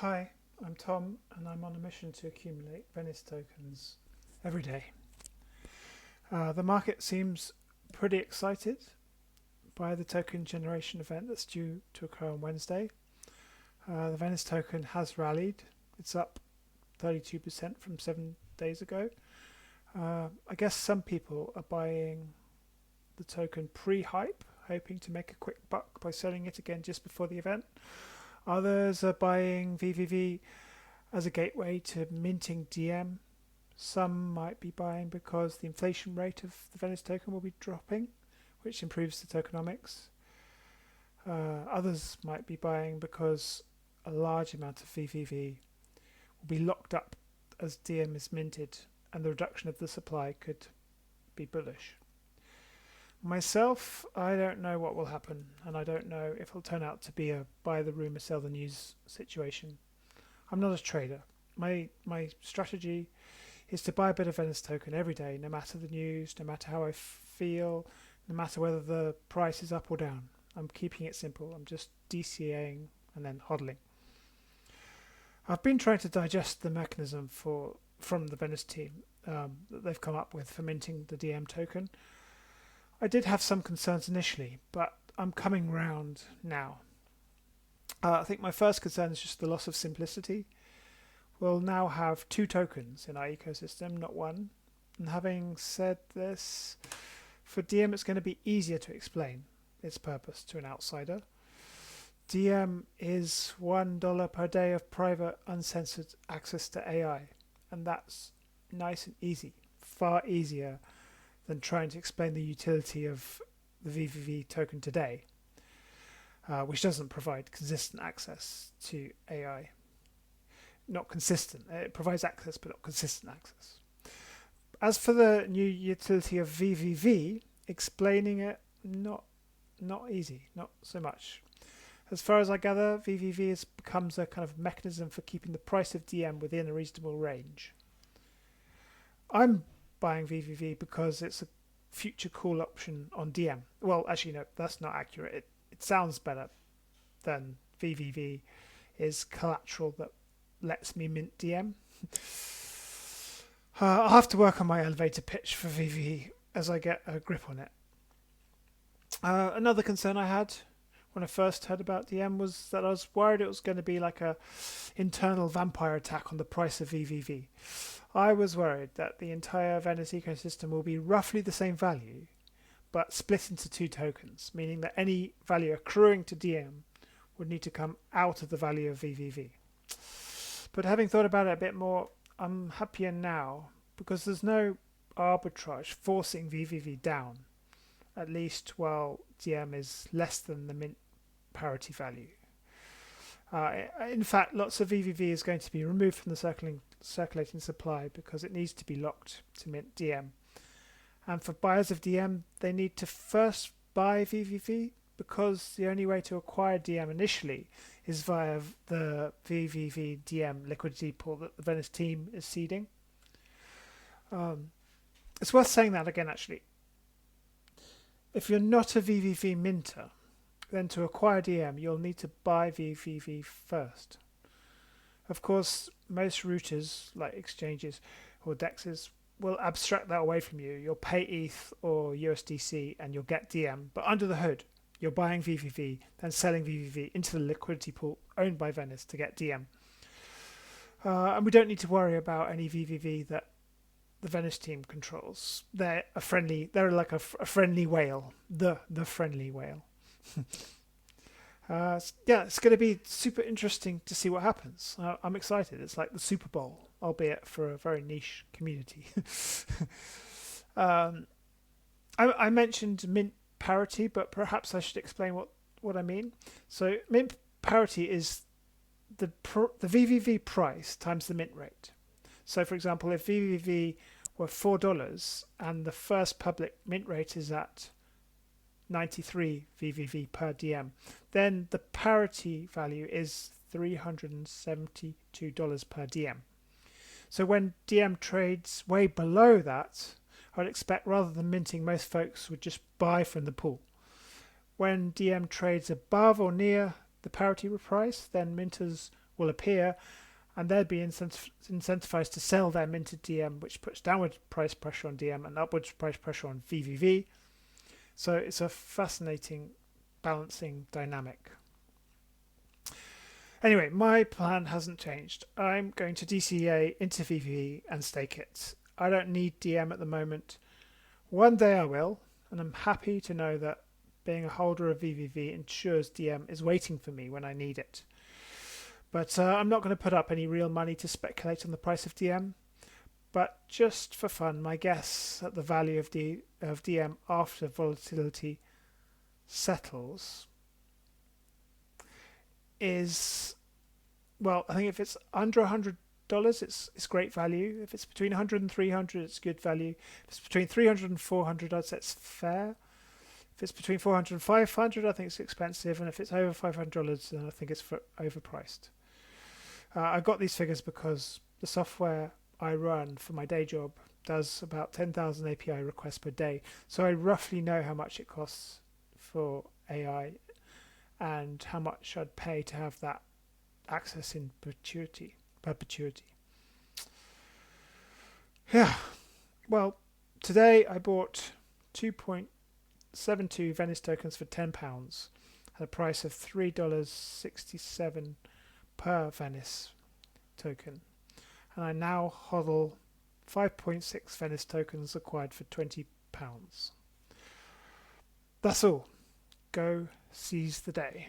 Hi, I'm Tom, and I'm on a mission to accumulate Venice tokens every day. The market seems pretty excited by the token generation event that's due to occur on Wednesday. The Venice token has rallied. It's up 32% from 7 days ago. I guess some people are buying the token pre-hype, hoping to make a quick buck by selling it again just before the event. Others are buying VVV as a gateway to minting Diem. Some might be buying because the inflation rate of the Venice token will be dropping, which improves the tokenomics. Others might be buying because a large amount of VVV will be locked up as Diem is minted, and the reduction of the supply could be bullish. Myself, I don't know what will happen, and I don't know if it'll turn out to be a buy the rumor, sell the news situation. I'm not a trader. My strategy is to buy a bit of Venice token every day, no matter the news, no matter how I feel, no matter whether the price is up or down. I'm keeping it simple. I'm just DCAing and then hodling. I've been trying to digest the mechanism from the Venice team that they've come up with for minting the Diem token. I did have some concerns initially, but I'm coming round now. I think my first concern is just the loss of simplicity. We'll now have two tokens in our ecosystem, not one. And having said this, for Diem it's going to be easier to explain its purpose to an outsider. Diem is $1 per day of private, uncensored access to AI, and that's nice and easy, far easier than trying to explain the utility of the VVV token today, which doesn't provide consistent access to AI. Not consistent. It provides access, but not consistent access. As for the new utility of VVV, explaining it, not easy, not so much. As far as I gather, VVV becomes a kind of mechanism for keeping the price of Diem within a reasonable range. I'm buying VVV because it's a future call option on Diem. Well, actually, no, that's not accurate. It sounds better than VVV is collateral that lets me mint Diem. I'll have to work on my elevator pitch for VVV as I get a grip on it. Another concern I had when I first heard about Diem was that I was worried it was going to be like a internal vampire attack on the price of VVV. I was worried that the entire Venice ecosystem will be roughly the same value, but split into two tokens, meaning that any value accruing to Diem would need to come out of the value of VVV. But having thought about it a bit more, I'm happier now because there's no arbitrage forcing VVV down, at least while Diem is less than the mint parity value. In fact, lots of VVV is going to be removed from the circulating supply because it needs to be locked to mint Diem. And for buyers of Diem, they need to first buy VVV because the only way to acquire Diem initially is via the VVV Diem liquidity pool that the Venice team is seeding. It's worth saying that again, actually. If you're not a VVV minter, then to acquire Diem, you'll need to buy VVV first. Of course, most routers, like exchanges or dexes, will abstract that away from you. You'll pay ETH or USDC and you'll get Diem, but under the hood, you're buying VVV, then selling VVV into the liquidity pool owned by Venice to get Diem. And we don't need to worry about any VVV that the Venice team controls. They're like a friendly whale, the friendly whale. It's going to be super interesting to see what happens. I'm excited. It's like the Super Bowl, albeit for a very niche community. I mentioned mint parity, but perhaps I should explain what I mean. So mint parity is the VVV price times the mint rate. So for example, if VVV were $4 and the first public mint rate is at 93 VVV per Diem, then the parity value is $372 per Diem. So when Diem trades way below that, I'd expect rather than minting, most folks would just buy from the pool. When Diem trades above or near the parity price, then minters will appear, and they'd be incentivized to sell their minted Diem, which puts downward price pressure on Diem and upwards price pressure on VVV. So it's a fascinating balancing dynamic. Anyway, my plan hasn't changed. I'm going to DCA into VVV and stake it. I don't need Diem at the moment. One day I will, and I'm happy to know that being a holder of VVV ensures Diem is waiting for me when I need it. But I'm not going to put up any real money to speculate on the price of Diem. But just for fun, my guess at the value of Diem after volatility settles is, well, I think if it's under $100, it's great value. If it's between 100 and 300, it's good value. If it's between 300 and 400, I'd say it's fair. If it's between 400 and 500, I think it's expensive. And if it's over $500, then I think it's overpriced. I got these figures because the software I run for my day job does about 10,000 API requests per day. So I roughly know how much it costs for AI and how much I'd pay to have that access in perpetuity. Yeah. Well, today I bought 2.72 Venice tokens for £10 at a price of $3.67 per Venice token. And I now hodl 5.6 Venice tokens acquired for £20. That's all. Go seize the day.